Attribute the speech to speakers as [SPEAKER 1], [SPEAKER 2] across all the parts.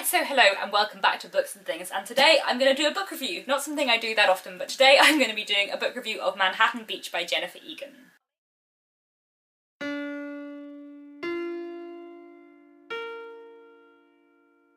[SPEAKER 1] So hello and welcome back to Books and Things, and today I'm going to do a book review. Not something I do that often, but today I'm going to be doing a book review of Manhattan Beach by Jennifer Egan.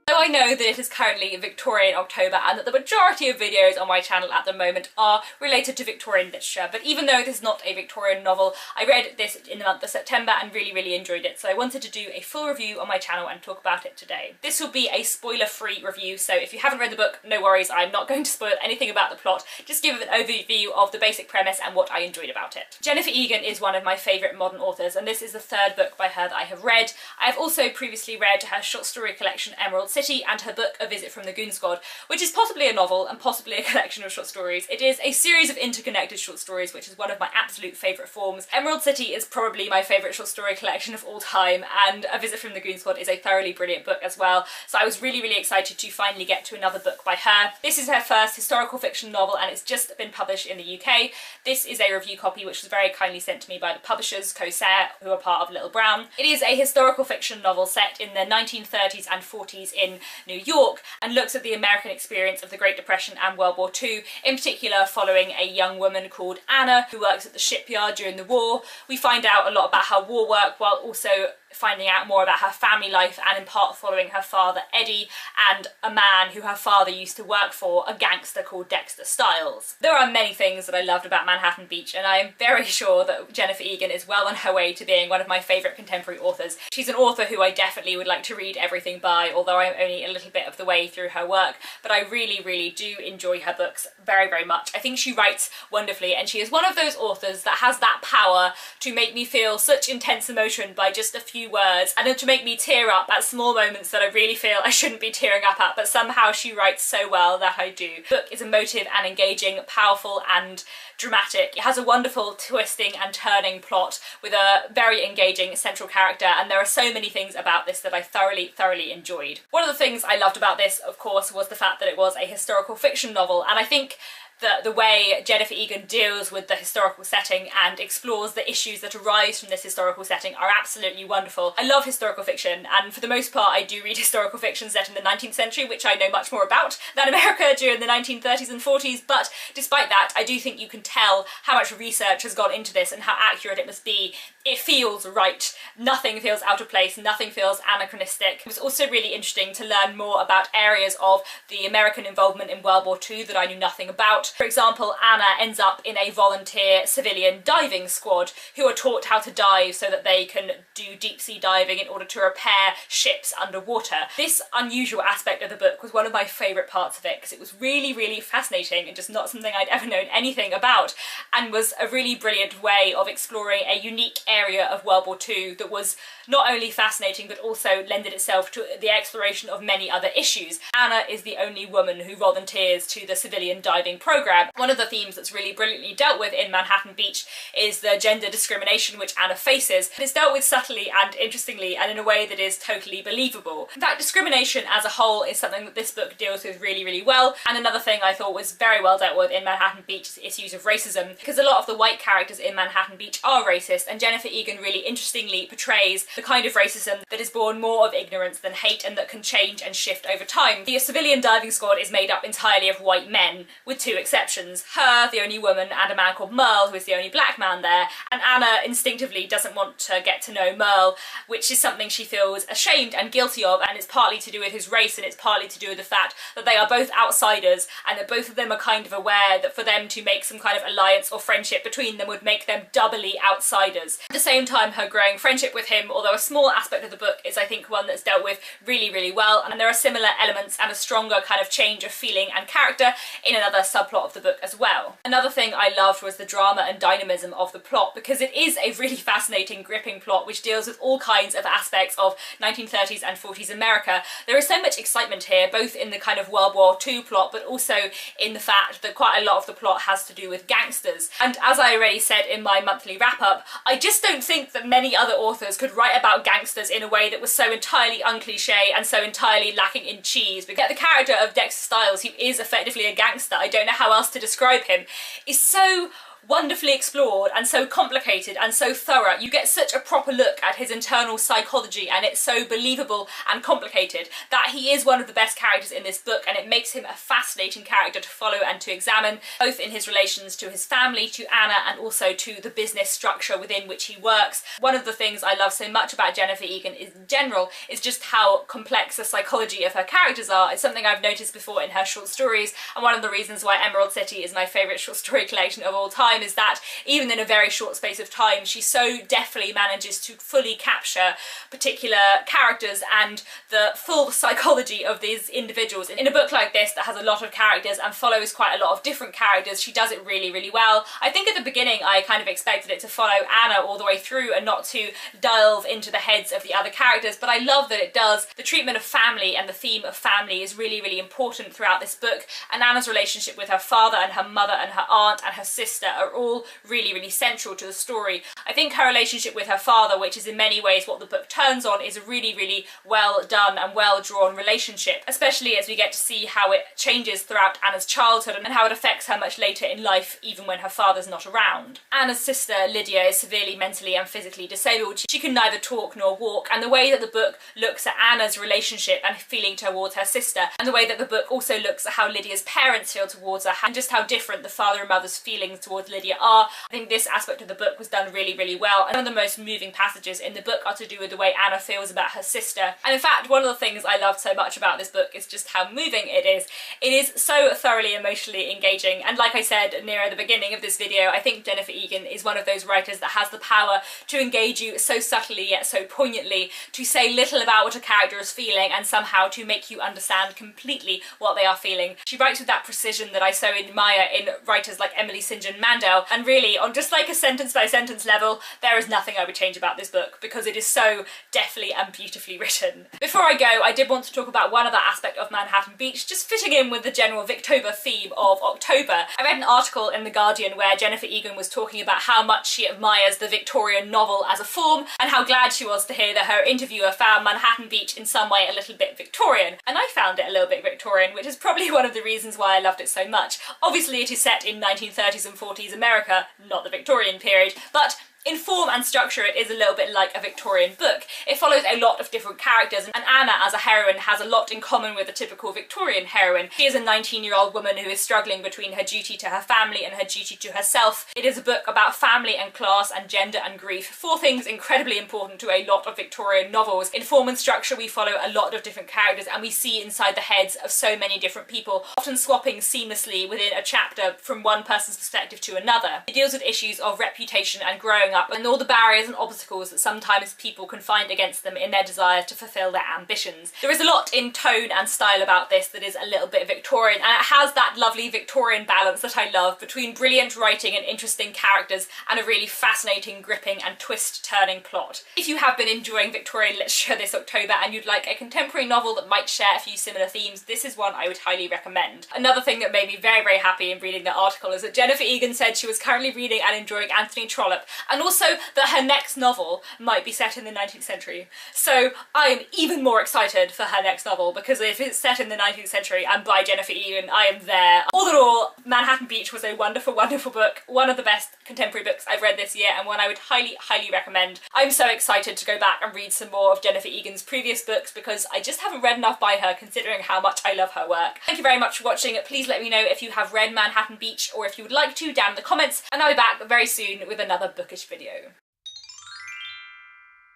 [SPEAKER 1] So I know that it is currently Victorian October and that the majority of videos on my channel at the moment are related to Victorian literature, but even though this is not a Victorian novel, I read this in the month of September and really enjoyed it, so I wanted to do a full review on my channel and talk about it today. This will be a spoiler-free review, so if you haven't read the book, no worries, I'm not going to spoil anything about the plot, just give an overview of the basic premise and what I enjoyed about it. Jennifer Egan is one of my favourite modern authors, and this is the third book by her that I have read. I have also previously read her short story collection Emerald City and her book A Visit from the Goon Squad, which is possibly a novel and possibly a collection of short stories. It is a series of interconnected short stories, which is one of my absolute favourite forms. Emerald City is probably my favourite short story collection of all time, and A Visit from the Goon Squad is a thoroughly brilliant book as well, so I was really excited to finally get to another book by her. This is her first historical fiction novel and it's just been published in the UK. This is a review copy which was very kindly sent to me by the publishers, Corsair, who are part of Little Brown. It is a historical fiction novel set in the 1930s and 40s in New York and looks at the American experience of the Great Depression and World War II, in particular following a young woman called Anna who works at the shipyard during the war. We find out a lot about how war worked while also finding out more about her family life and in part following her father Eddie and a man who her father used to work for, a gangster called Dexter Styles. There are many things that I loved about Manhattan Beach, and I am very sure that Jennifer Egan is well on her way to being one of my favourite contemporary authors. She's an author who I definitely would like to read everything by, although I'm only a little bit of the way through her work, but I really do enjoy her books very much. I think she writes wonderfully, and she is one of those authors that has that power to make me feel such intense emotion by just a few words, and then to make me tear up at small moments that I really feel I shouldn't be tearing up at, but somehow she writes so well that I do. The book is emotive and engaging, powerful and dramatic. It has a wonderful twisting and turning plot with a very engaging central character, and there are so many things about this that I thoroughly enjoyed. One of the things I loved about this, of course, was the fact that it was a historical fiction novel, and I think that the way Jennifer Egan deals with the historical setting and explores the issues that arise from this historical setting are absolutely wonderful. I love historical fiction, and for the most part I do read historical fiction set in the 19th century, which I know much more about than America during the 1930s and 40s, but despite that I do think you can tell how much research has gone into this and how accurate it must be. It feels right. Nothing feels out of place, nothing feels anachronistic. It was also really interesting to learn more about areas of the American involvement in World War II that I knew nothing about. For example, Anna ends up in a volunteer civilian diving squad who are taught how to dive so that they can do deep sea diving in order to repair ships underwater. This unusual aspect of the book was one of my favourite parts of it because it was really fascinating and just not something I'd ever known anything about, and was a really brilliant way of exploring a unique area of World War II that was not only fascinating but also lended itself to the exploration of many other issues. Anna is the only woman who volunteers to the civilian diving program. One of the themes that's really brilliantly dealt with in Manhattan Beach is the gender discrimination which Anna faces. It's dealt with subtly and interestingly and in a way that is totally believable. In fact, discrimination as a whole is something that this book deals with really well, and another thing I thought was very well dealt with in Manhattan Beach is issues of racism, because a lot of the white characters in Manhattan Beach are racist, and Jennifer Egan really interestingly portrays the kind of racism that is born more of ignorance than hate and that can change and shift over time. The civilian diving squad is made up entirely of white men, with two exceptions. Her, the only woman, and a man called Merle, who is the only black man there, and Anna instinctively doesn't want to get to know Merle, which is something she feels ashamed and guilty of, and it's partly to do with his race and it's partly to do with the fact that they are both outsiders and that both of them are kind of aware that for them to make some kind of alliance or friendship between them would make them doubly outsiders. At the same time, her growing friendship with him, although a small aspect of the book, is I think one that's dealt with really well, and there are similar elements and a stronger kind of change of feeling and character in another subplot of the book as well. Another thing I loved was the drama and dynamism of the plot, because it is a really fascinating, gripping plot which deals with all kinds of aspects of 1930s and 40s America. There is so much excitement here, both in the kind of World War II plot, but also in the fact that quite a lot of the plot has to do with gangsters. And as I already said in my monthly wrap-up, I just don't think that many other authors could write about gangsters in a way that was so entirely uncliche and so entirely lacking in cheese. But the character of Dexter Styles, who is effectively a gangster, I don't know how else to describe him, is so wonderfully explored and so complicated and so thorough. You get such a proper look at his internal psychology, and it's so believable and complicated that he is one of the best characters in this book, and it makes him a fascinating character to follow and to examine, both in his relations to his family, to Anna, and also to the business structure within which he works. One of the things I love so much about Jennifer Egan in general is just how complex the psychology of her characters are. It's something I've noticed before in her short stories, and one of the reasons why Emerald City is my favourite short story collection of all time is that even in a very short space of time, she so deftly manages to fully capture particular characters and the full psychology of these individuals. In a book like this that has a lot of characters and follows quite a lot of different characters, she does it really, really well. I think at the beginning I kind of expected it to follow Anna all the way through and not to delve into the heads of the other characters, but I love that it does. The treatment of family and the theme of family is really, really important throughout this book, and Anna's relationship with her father and her mother and her aunt and her sister are all really, really central to the story. I think her relationship with her father, which is in many ways what the book turns on, is a really, really well done and well drawn relationship, especially as we get to see how it changes throughout Anna's childhood and how it affects her much later in life, even when her father's not around. Anna's sister Lydia is severely mentally and physically disabled. She can neither talk nor walk, and the way that the book looks at Anna's relationship and feeling towards her sister, and the way that the book also looks at how Lydia's parents feel towards her, and just how different the father and mother's feelings towards Lydia are. I think this aspect of the book was done really, really well, and one of the most moving passages in the book are to do with the way Anna feels about her sister. And in fact, one of the things I loved so much about this book is just how moving it is. It is so thoroughly emotionally engaging, and like I said near the beginning of this video, I think Jennifer Egan is one of those writers that has the power to engage you so subtly yet so poignantly, to say little about what a character is feeling and somehow to make you understand completely what they are feeling. She writes with that precision that I so admire in writers like Emily St. John Mandel, and really on just like a sentence by sentence level, there is nothing I would change about this book because it is so deftly and beautifully written. Before I go, I did want to talk about one other aspect of Manhattan Beach, just fitting in with the general Victober theme of October. I read an article in The Guardian where Jennifer Egan was talking about how much she admires the Victorian novel as a form, and how glad she was to hear that her interviewer found Manhattan Beach in some way a little bit Victorian. And I found it a little bit Victorian, which is probably one of the reasons why I loved it so much. Obviously it is set in 1930s and 40s America, not the Victorian period, but in form and structure it is a little bit like a Victorian book. It follows a lot of different characters, and Anna as a heroine has a lot in common with a typical Victorian heroine. She is a 19-year-old woman who is struggling between her duty to her family and her duty to herself. It is a book about family and class and gender and grief, four things incredibly important to a lot of Victorian novels. In form and structure we follow a lot of different characters, and we see inside the heads of so many different people, often swapping seamlessly within a chapter from one person's perspective to another. It deals with issues of reputation and growing up, and all the barriers and obstacles that sometimes people can find against them in their desire to fulfill their ambitions. There is a lot in tone and style about this that is a little bit Victorian, and it has that lovely Victorian balance that I love between brilliant writing and interesting characters and a really fascinating, gripping and twist-turning plot. If you have been enjoying Victorian literature this October and you'd like a contemporary novel that might share a few similar themes, this is one I would highly recommend. Another thing that made me very, very happy in reading the article is that Jennifer Egan said she was currently reading and enjoying Anthony Trollope, and also that her next novel might be set in the 19th century. So I am even more excited for her next novel, because if it's set in the 19th century and by Jennifer Egan, I am there. All in all, Manhattan Beach was a wonderful, wonderful book, one of the best contemporary books I've read this year, and one I would highly, highly recommend. I'm so excited to go back and read some more of Jennifer Egan's previous books, because I just haven't read enough by her considering how much I love her work. Thank you very much for watching. Please let me know if you have read Manhattan Beach, or if you would like to, down in the comments, and I'll be back very soon with another bookish video.